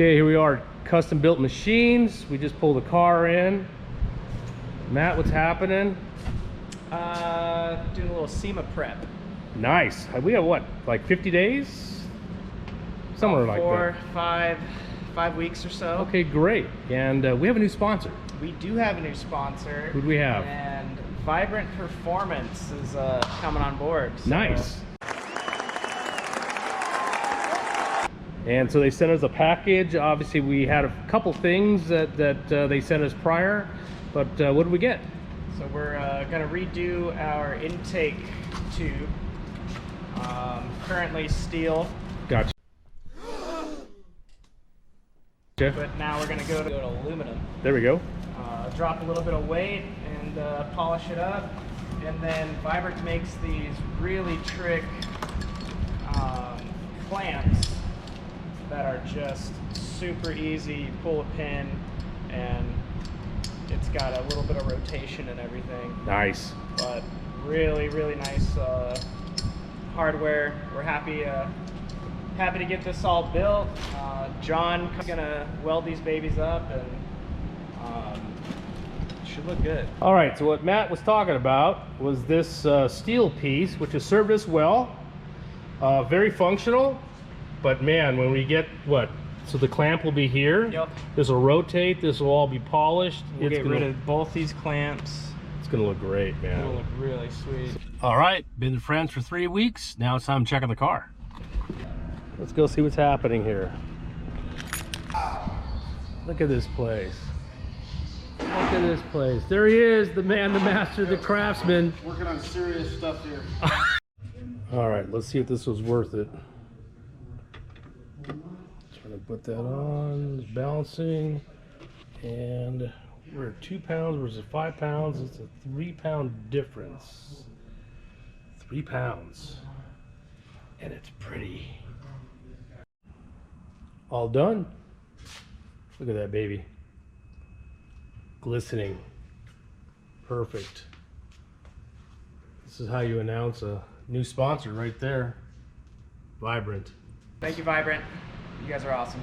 Okay, here we are, custom built machines. We just pulled the car in. Matt, what's happening? Doing a little SEMA Prep. Nice. We have what, like 50 days? Somewhere like that. 5 weeks or so. Okay, great. And we have a new sponsor. We do have a new sponsor. Who do we have? And Vibrant Performance is coming on board. So. Nice. And so they sent us a package. Obviously, we had a couple things that they sent us prior, but what did we get? So we're going to redo our intake tube. Currently steel. Gotcha. But now we're going to go to aluminum. There we go. Drop a little bit of weight and polish it up. And then Vibrant makes these really trick clamps that are just super easy. You pull a pin and it's got a little bit of rotation and everything. Nice. But really, really nice hardware. We're happy to get this all built. John's gonna weld these babies up and should look good. All right, so what Matt was talking about was this steel piece, which has served us well. Very functional, but man, when we get so the clamp will be here. Yep. This will rotate. This will all be polished. We'll get rid of both these clamps. It's gonna look great, man. It'll look really sweet. All right, been friends for 3 weeks. Now it's time to check on the car. Let's go see what's happening here. Look at this place. Look at this place. There he is, the man, the master, the craftsman. Working on serious stuff here. All right, let's see if this was worth it. Trying to put that on, it's balancing, and we're at 2 pounds versus 5 pounds. It's a 3 pound difference. 3 pounds, and it's pretty. All done. Look at that baby. Glistening. Perfect. This is how you announce a new sponsor right there. Vibrant. Thank you, Vibrant. You guys are awesome.